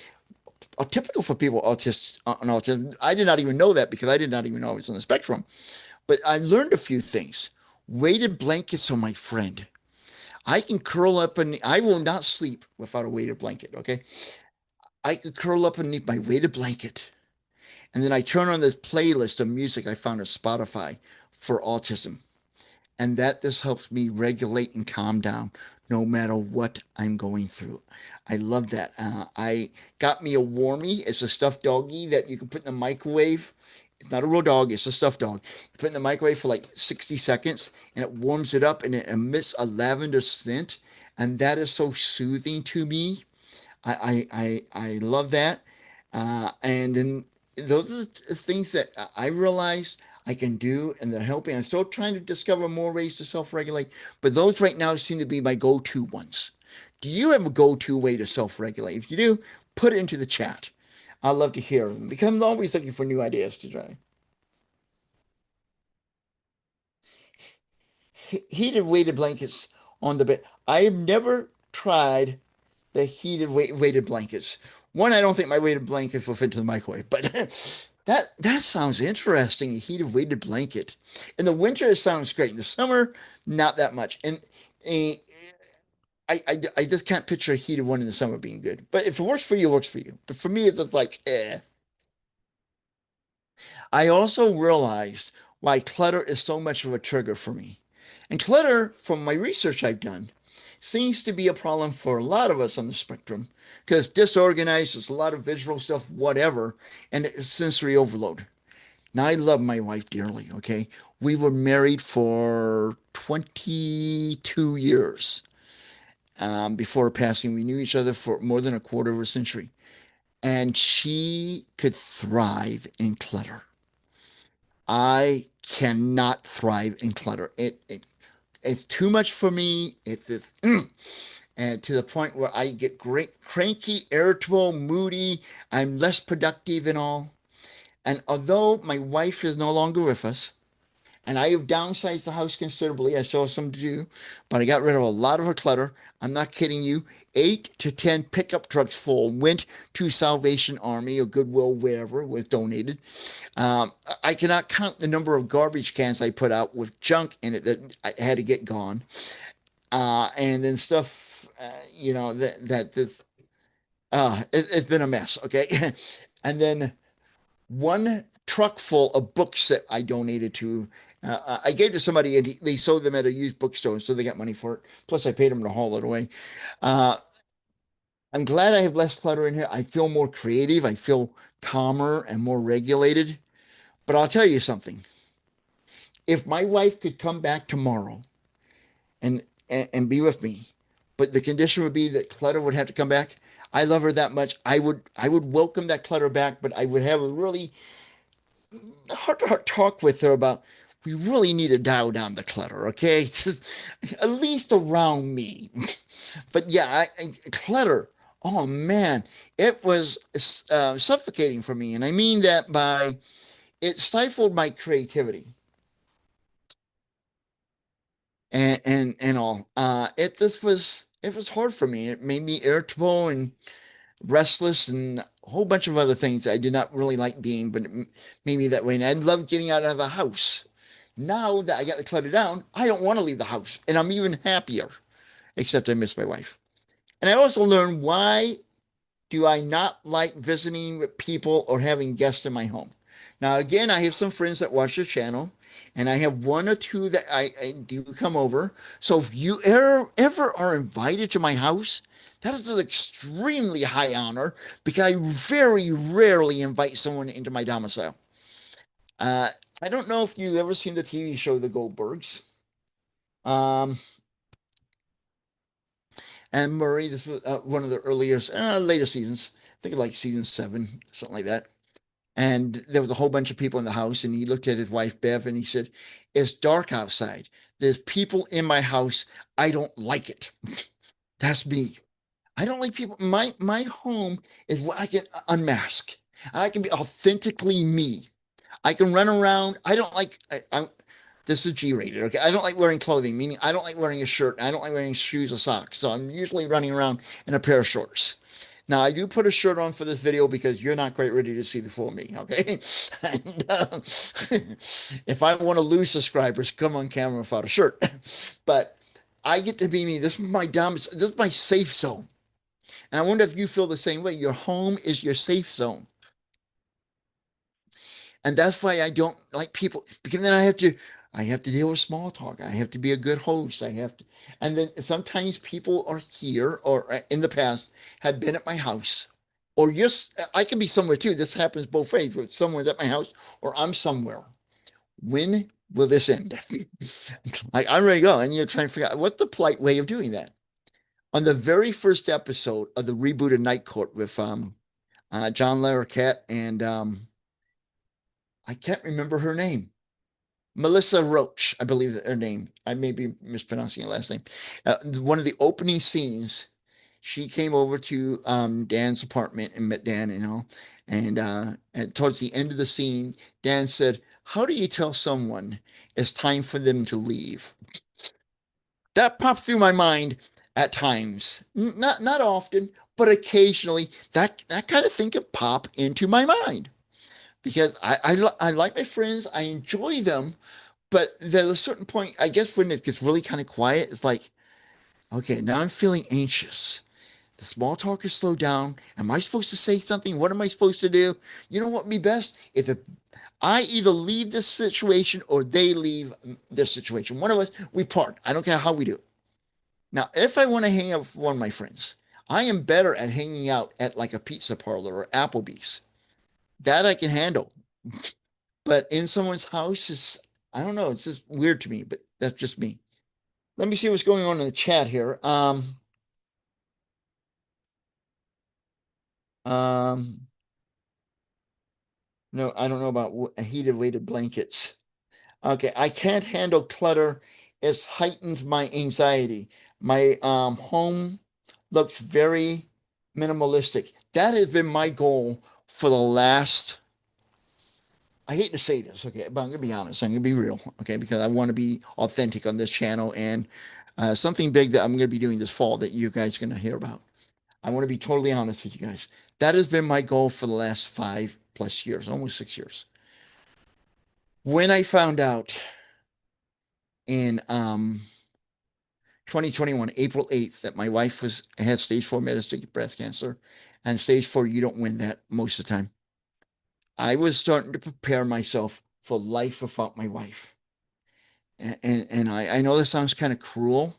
are typical for people autists on autism. I did not even know that because I did not even know I was on the spectrum. But I learned a few things. Weighted blankets are my friend. I can curl up and I will not sleep without a weighted blanket. Okay. I could curl up underneath my weighted blanket. And then I turn on this playlist of music I found on Spotify for autism. And that just helps me regulate and calm down no matter what I'm going through. I love that. I got me a Warmie. It's a stuffed doggy that you can put in the microwave. It's not a real dog, it's a stuffed dog. You put it in the microwave for like 60 seconds and it warms it up and it emits a lavender scent. And that is so soothing to me. I love that. And then those are the things that I realize I can do and they're helping. I'm still trying to discover more ways to self-regulate, but those right now seem to be my go-to ones. Do you have a go-to way to self-regulate? If you do, put it into the chat. I'd love to hear them because I'm always looking for new ideas to try. Heated weighted blankets on the bed. I have never tried the heated weighted blankets. One, I don't think my weighted blanket will fit into the microwave, but that sounds interesting. A heated weighted blanket. In the winter, it sounds great. In the summer, not that much. And uh, I just can't picture a heated one in the summer being good. But if it works for you, it works for you. But for me, it's just like, eh. I also realized why clutter is so much of a trigger for me. And clutter, from my research I've done, seems to be a problem for a lot of us on the spectrum because disorganized, there's a lot of visual stuff, whatever, and it's sensory overload. Now, I love my wife dearly, okay? We were married for 22 years before passing. We knew each other for more than a quarter of a century, and she could thrive in clutter. I cannot thrive in clutter. It's too much for me. And to the point where I get great cranky, irritable, moody. I'm less productive and all. And although my wife is no longer with us, and I have downsized the house considerably, I still have some to do, but I got rid of a lot of her clutter. I'm not kidding you. 8 to 10 pickup trucks full went to Salvation Army or Goodwill, wherever was donated. I cannot count the number of garbage cans I put out with junk in it that I had to get gone. And then stuff, it's been a mess. Okay. And then one truck full of books that I donated to. I gave to somebody and they sold them at a used bookstore, so they got money for it. Plus, I paid them to haul it away. Uh, I'm glad I have less clutter in here. I feel more creative. I feel calmer and more regulated. But I'll tell you something. If my wife could come back tomorrow and be with me, but the condition would be that clutter would have to come back. I love her that much. I would welcome that clutter back, but I would have a really heart to heart talk with her about we really need to dial down the clutter, okay? Just at least around me. But yeah, clutter. Oh man, it was suffocating for me, and I mean that by it stifled my creativity and all. It was hard for me. It made me irritable and restless and a whole bunch of other things I did not really like being, but it made me that way. And I loved getting out of the house. Now that I got the clutter down, I don't want to leave the house, and I'm even happier. Except I miss my wife. And I also learned why do I not like visiting with people or having guests in my home. Now, again, I have some friends that watch the channel, and I have one or two that I do come over. So if you ever are invited to my house, that is an extremely high honor because I very rarely invite someone into my domicile. Uh, I don't know if you ever seen the TV show The Goldbergs. Um, and Murray, this was one of the earliest, later seasons. I think like season 7, something like that. And there was a whole bunch of people in the house, and he looked at his wife Bev, and he said, "It's dark outside. There's people in my house. I don't like it." That's me. I don't like people. My home is where I can unmask. I can be authentically me. I can run around. I don't like. This is G-rated. Okay. I don't like wearing clothing, meaning I don't like wearing a shirt. I don't like wearing shoes or socks. So I'm usually running around in a pair of shorts. Now I do put a shirt on for this video because you're not quite ready to see the full me. Okay. And if I want to lose subscribers, come on camera without a shirt. But I get to be me. This is my this is my safe zone. And I wonder if you feel the same way. Your home is your safe zone. And that's why I don't like people, because then I have to deal with small talk. I have to be a good host. I have to, and then sometimes people are here or in the past have been at my house, or just I can be somewhere too. This happens both ways. With someone's at my house or I'm somewhere. When will this end? Like I'm ready to go, and you're trying to figure out what's the polite way of doing that. On the very first episode of the rebooted Night Court with John Larroquette and I can't remember her name. Melissa Roach, I believe that her name. I may be mispronouncing her last name. One of the opening scenes, she came over to Dan's apartment and met Dan, and towards the end of the scene, Dan said, "How do you tell someone it's time for them to leave?" That popped through my mind at times, not often, but occasionally. That kind of thing could pop into my mind because I like my friends, I enjoy them, but there's a certain point, I guess, when it gets really kind of quiet, it's like, okay, now I'm feeling anxious. The small talk is slowed down. Am I supposed to say something? What am I supposed to do? You know what would be best? If I either leave this situation or they leave this situation. One of us, we part. I don't care how we do it. Now, if I want to hang out with one of my friends, I am better at hanging out at like a pizza parlor or Applebee's. That I can handle. But in someone's house is, I don't know, it's just weird to me, but that's just me. Let me see what's going on in the chat here. Um, no, I don't know about heated weighted blankets. Okay, I can't handle clutter. It heightens my anxiety. My home looks very minimalistic. That has been my goal for the last, I hate to say this, okay, but I'm gonna be honest. I'm gonna be real, okay, because I want to be authentic on this channel and something big that I'm gonna be doing this fall that you guys are gonna hear about. I want to be totally honest with you guys. That has been my goal for the last 5+ years, almost 6 years. When I found out in 2021, April 8th, that my wife had stage 4 metastatic breast cancer, and stage 4, you don't win that most of the time. I was starting to prepare myself for life without my wife. And I know this sounds kind of cruel.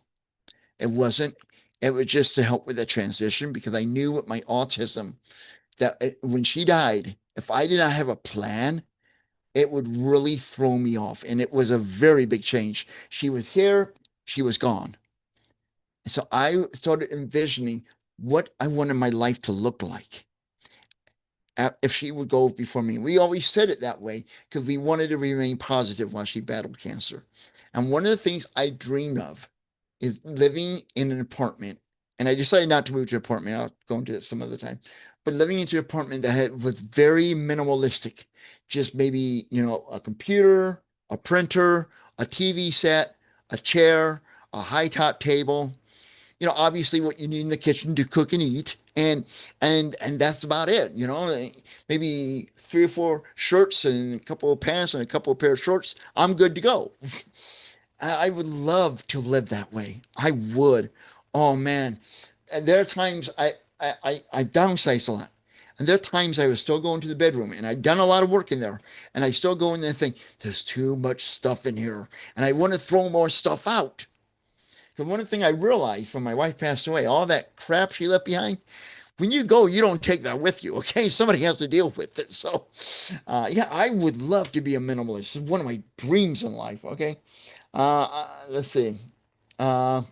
It wasn't. It was just to help with the transition because I knew with my autism that when she died, if I did not have a plan, it would really throw me off. And it was a very big change. She was here, she was gone. And so I started envisioning what I wanted my life to look like if she would go before me. We always said it that way because we wanted to remain positive while she battled cancer. And one of the things I dreamed of is living in an apartment. And I decided not to move to an apartment. I'll go into that some other time. But living into an apartment that was very minimalistic. Just maybe, a computer, a printer, a TV set, a chair, a high top table, obviously what you need in the kitchen to cook and eat, and that's about it. Maybe 3 or 4 shirts and a couple of pants and a couple of pair of shorts. I'm good to go. I would love to live that way. I would. Oh man, and there are times I downsize a lot. And there are times I was still going to the bedroom and I'd done a lot of work in there. And I still go in there and think, there's too much stuff in here. And I want to throw more stuff out. Because one thing I realized when my wife passed away, all that crap she left behind, when you go, you don't take that with you, okay? Somebody has to deal with it. So, yeah, I would love to be a minimalist. It's one of my dreams in life, okay? Let's see. Uh,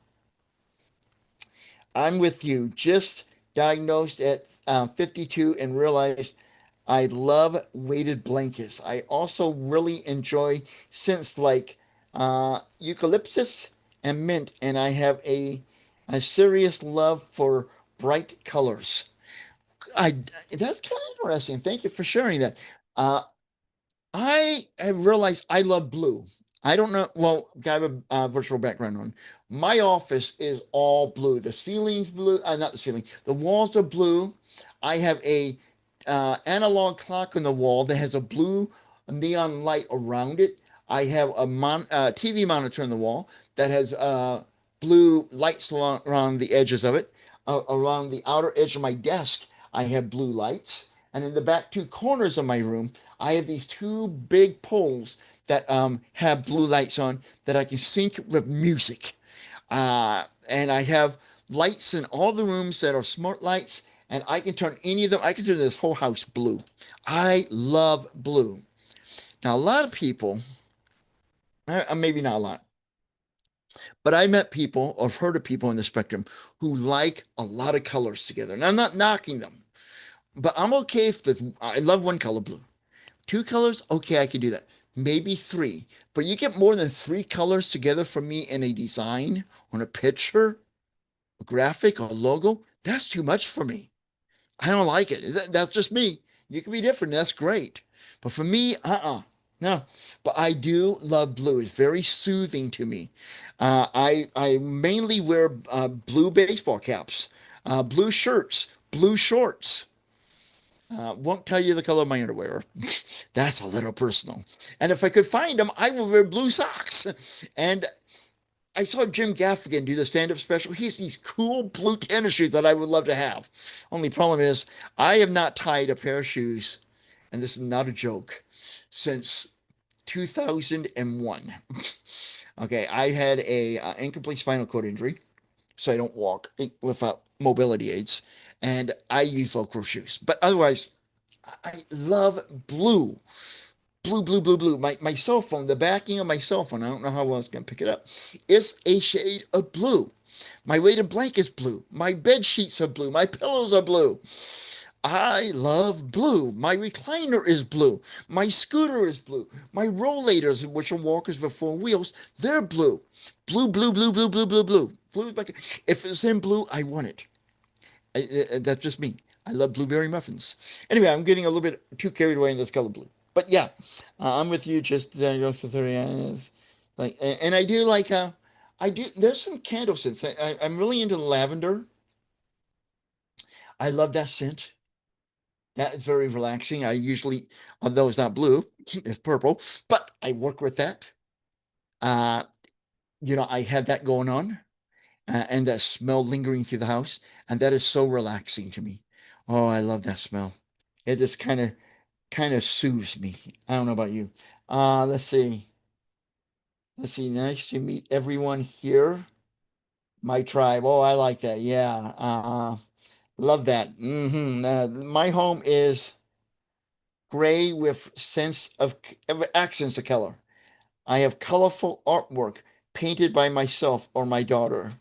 I'm with you. Just diagnosed at 52 and realized I love weighted blankets. I also really enjoy scents like eucalyptus and mint, and I have a serious love for bright colors. I That's kind of interesting. Thank you for sharing that. Uh, I have realized I love blue. I don't know. Well, I have a virtual background on. My office is all blue. The ceiling's blue. Not the ceiling. The walls are blue. I have a analog clock on the wall that has a blue neon light around it. I have a TV monitor on the wall that has blue lights around the edges of it. Around the outer edge of my desk, I have blue lights. And in the back two corners of my room, I have these two big poles that have blue lights on that I can sync with music. And I have lights in all the rooms that are smart lights, and I can turn any of them, I can turn this whole house blue. I love blue. Now, a lot of people, maybe not a lot, but I met people or heard of people on the spectrum who like a lot of colors together. And I'm not knocking them, but I'm okay if I love one color blue. Two colors, okay, I can do that. Maybe three. But you get more than three colors together for me in a design, on a picture, a graphic, a logo, that's too much for me. I don't like it. That's just me. You can be different. That's great. But for me, no. But I do love blue. It's very soothing to me. I mainly wear blue baseball caps, blue shirts, blue shorts. Won't tell you the color of my underwear. That's a little personal. And if I could find them, I would wear blue socks. And I saw Jim Gaffigan do the stand-up special. He has these cool blue tennis shoes that I would love to have. Only problem is I have not tied a pair of shoes, and this is not a joke, since 2001. Okay, I had a incomplete spinal cord injury, so I don't walk without mobility aids, and I use Velcro shoes. But otherwise, I love blue. Blue, blue, blue, blue. My cell phone, the backing of my cell phone, I don't know how well it's going to pick it up, is a shade of blue. My weighted blanket is blue. My bed sheets are blue. My pillows are blue. I love blue. My recliner is blue. My scooter is blue. My rollators, which are walkers with four wheels, they're blue. Blue, blue, blue, blue, blue, blue, blue. Blue is if it's in blue, I want it. That's just me. I love blueberry muffins. Anyway, I'm getting a little bit too carried away in this color blue. But yeah, I'm with you. Just go to 30 years. Like, and I do like, I do. There's some candle scents. I'm really into lavender. I love that scent. That is very relaxing. I usually, although it's not blue, it's purple, but I work with that. Uh, I have that going on, and that smell lingering through the house, and that is so relaxing to me. Oh, I love that smell. It just kind of soothes me. I don't know about you. Let's see. Let's see. Nice to meet everyone here. My tribe. Oh, I like that. Yeah. Love that. My home is gray with sense of accents of color. I have colorful artwork painted by myself or my daughter.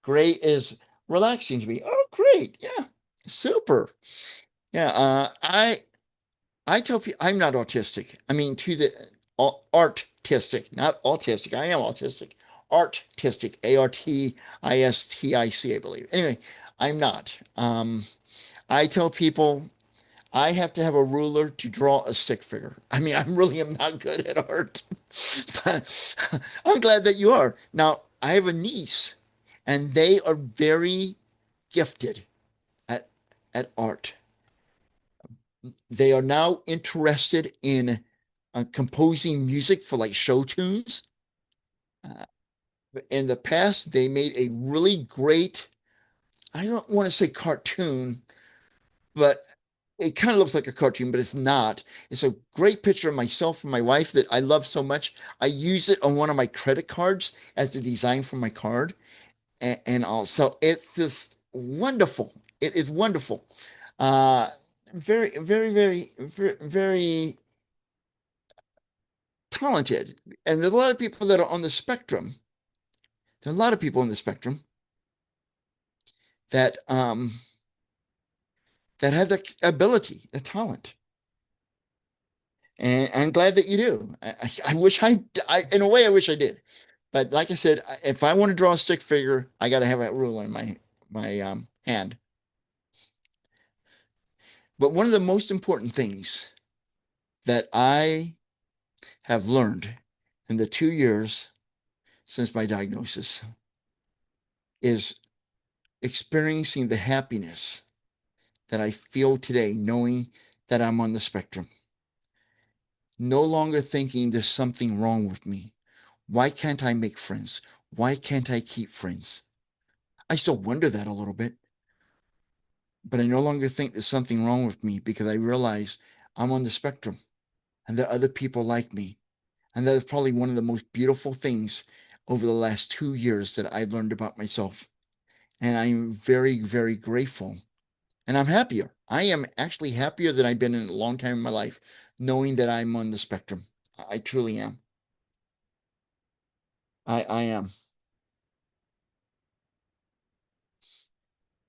Gray is relaxing to me. Oh, great. Yeah. Super. Yeah. I tell people I'm not autistic. I mean, to the artistic, not autistic. I am autistic. Artistic, Artistic, I believe. Anyway, I'm not. I tell people I have to have a ruler to draw a stick figure. I mean, I really am not good at art, but I'm glad that you are. Now, I have a niece, and they are very gifted at art. They are now interested in composing music for like show tunes. Uh, in the past, they made a really great, I don't want to say cartoon, but it kind of looks like a cartoon, but it's not. It's a great picture of myself and my wife that I love so much. I use it on one of my credit cards as a design for my card. And also, it's just wonderful. It is wonderful. Uh, very, very, very, very, very talented. And there's a lot of people that are on the spectrum. There's a lot of people on the spectrum that that have the ability, the talent. And I'm glad that you do. I wish in a way, I wish I did. But like I said, if I want to draw a stick figure, I got to have a ruler in my hand. But one of the most important things that I have learned in the 2 years since my diagnosis is experiencing the happiness that I feel today, knowing that I'm on the spectrum. No longer thinking there's something wrong with me. Why can't I make friends? Why can't I keep friends? I still wonder that a little bit, but I no longer think there's something wrong with me because I realize I'm on the spectrum and there are other people like me. And that is probably one of the most beautiful things over the last 2 years that I've learned about myself. And I'm very, very grateful. And I'm happier. I am actually happier than I've been in a long time in my life, knowing that I'm on the spectrum. I truly am. I am.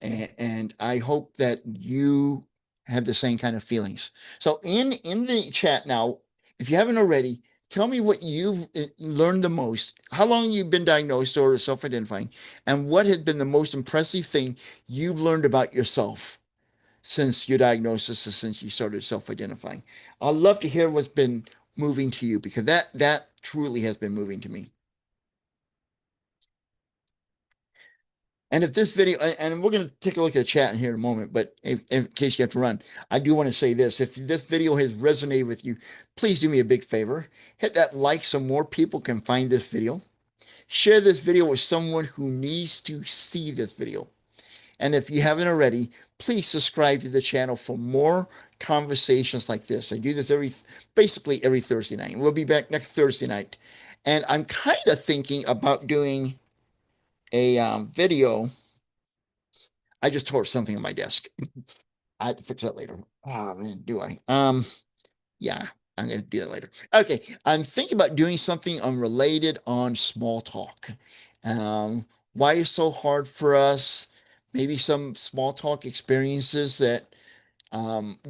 And I hope that you have the same kind of feelings. So in the chat now, if you haven't already, tell me what you've learned the most, how long you've been diagnosed or self-identifying, and what has been the most impressive thing you've learned about yourself since your diagnosis or since you started self-identifying. I'd love to hear what's been moving to you because that truly has been moving to me. And if this video, and we're going to take a look at the chat here in a moment, but in case you have to run, I do want to say this. If this video has resonated with you, please do me a big favor. Hit that like so more people can find this video. Share this video with someone who needs to see this video. And if you haven't already, please subscribe to the channel for more conversations like this. I do this basically every Thursday night. We'll be back next Thursday night. And I'm kind of thinking about doing a video. I just tore something on my desk. I have to fix that later. Oh man, do I? Yeah, I'm gonna do that later. Okay, I'm thinking about doing something unrelated on small talk. Um, why it's so hard for us? Maybe some small talk experiences that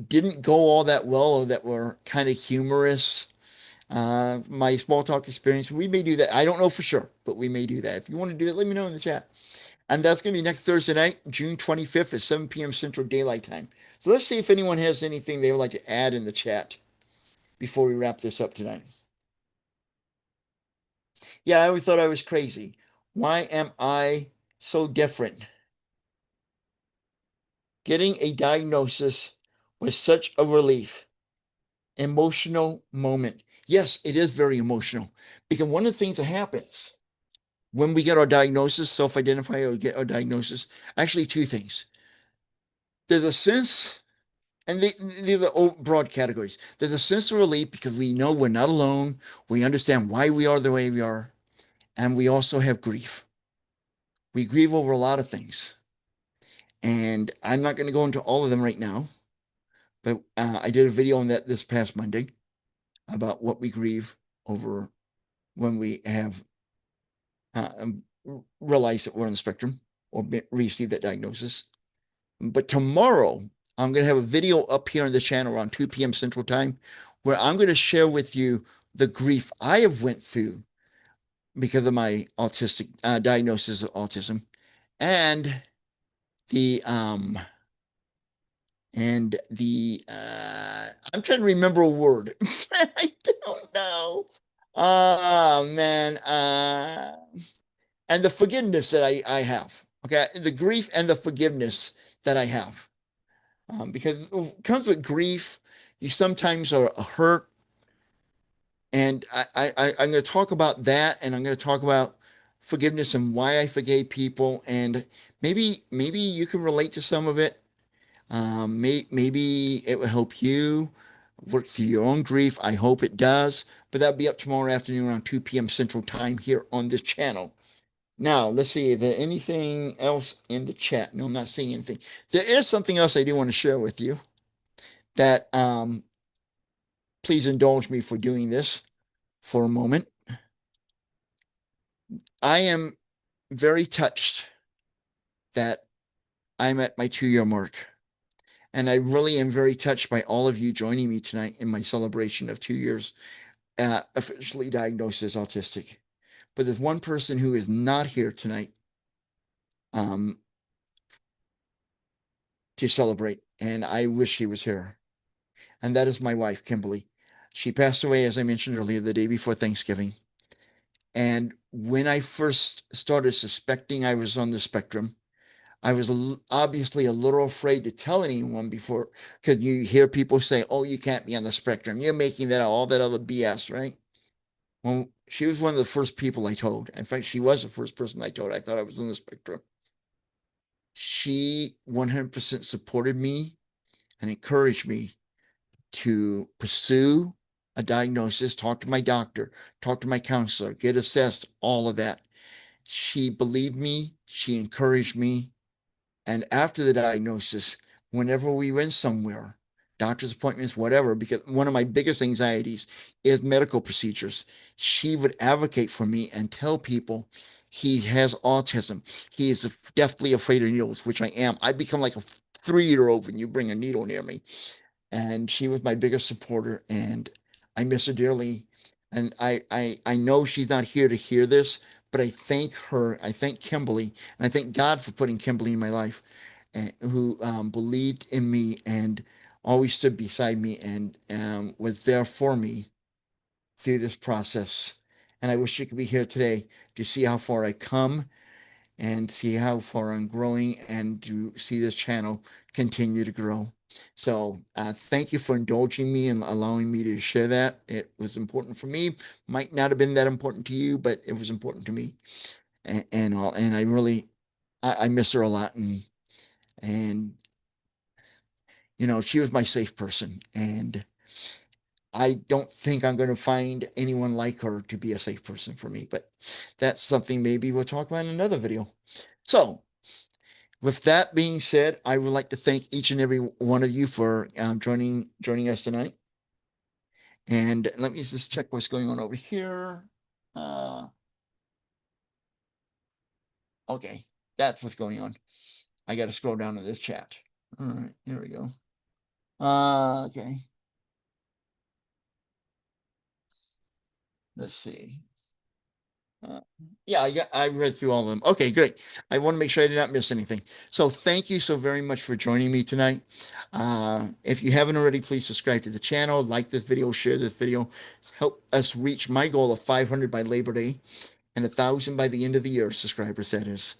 didn't go all that well or that were kind of humorous. My small talk experience, we may do that. I don't know for sure, but we may do that. If you want to do that, let me know in the chat. And that's going to be next Thursday night, June 25th at 7 p.m. Central Daylight Time. So let's see if anyone has anything they would like to add in the chat before we wrap this up tonight. Yeah, I always thought I was crazy. Why am I so different? Getting a diagnosis was such a relief. Emotional moment. Yes, it is very emotional because one of the things that happens when we get our diagnosis, self-identify or get our diagnosis, actually two things. There's a sense, and these are broad categories. There's a sense of relief because we know we're not alone. We understand why we are the way we are. And we also have grief. We grieve over a lot of things. And I'm not going to go into all of them right now, but I did a video on that this past Monday about what we grieve over when we have realized that we're on the spectrum or received that diagnosis. But tomorrow, I'm going to have a video up here on the channel around 2 p.m. Central Time where I'm going to share with you the grief I have went through because of my autistic diagnosis of autism and the I'm trying to remember a word. I don't know. Oh man. And the forgiveness that I have. Okay. The grief and the forgiveness that I have. Because it comes with grief. You sometimes are hurt. And I'm going to talk about that. And I'm going to talk about forgiveness and why I forgave people. And maybe you can relate to some of it. Maybe it will help you work through your own grief. I hope it does. But that'll be up tomorrow afternoon around 2 p.m. Central Time here on this channel. Now, let's see. Is there anything else in the chat? No, I'm not seeing anything. There is something else I do want to share with you that please indulge me for doing this for a moment. I am very touched that I'm at my 2 year mark. And I really am very touched by all of you joining me tonight in my celebration of 2 years officially diagnosed as autistic. But there's one person who is not here tonight um, to celebrate, and I wish he was here. And that is my wife, Kimberly. She passed away, as I mentioned earlier, the day before Thanksgiving. And when I first started suspecting I was on the spectrum, I was obviously a little afraid to tell anyone before, because you hear people say, "Oh, you can't be on the spectrum. You're making that all that other BS," right? Well, she was one of the first people I told. In fact, she was the first person I told I thought I was on the spectrum. She 100% supported me and encouraged me to pursue a diagnosis, talk to my doctor, talk to my counselor, get assessed, all of that. She believed me, she encouraged me. And after the diagnosis, whenever we went somewhere, doctor's appointments, whatever, because one of my biggest anxieties is medical procedures, she would advocate for me and tell people he has autism. He is deathly afraid of needles, which I am. I become like a 3-year old when you bring a needle near me. And she was my biggest supporter, and I miss her dearly. And I know she's not here to hear this, but I thank her. I thank Kimberly, and I thank God for putting Kimberly in my life, and who believed in me and always stood beside me and was there for me through this process. And I wish she could be here today to see how far I come and see how far I'm growing and to see this channel continue to grow. So thank you for indulging me and allowing me to share that. It was important for me. Might not have been that important to you, but it was important to me. And I really I miss her a lot. And she was my safe person. And I don't think I'm going to find anyone like her to be a safe person for me. But that's something maybe we'll talk about in another video. So with that being said, I would like to thank each and every one of you for joining us tonight. And let me just check what's going on over here. Uh, okay, that's what's going on. I got to scroll down to this chat. All right, here we go. Okay, let's see. Uh, yeah, I read through all of them. Okay, great. I want to make sure I did not miss anything. So thank you so very much for joining me tonight. If you haven't already, please subscribe to the channel, like this video, share this video, help us reach my goal of 500 by Labor Day and 1,000 by the end of the year, subscribers, that is.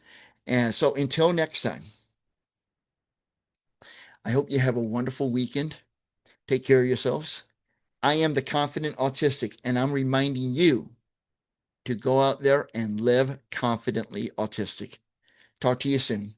And so until next time, I hope you have a wonderful weekend. Take care of yourselves. I am the Confident Autistic, and I'm reminding you to go out there and live confidently autistic. Talk to you soon.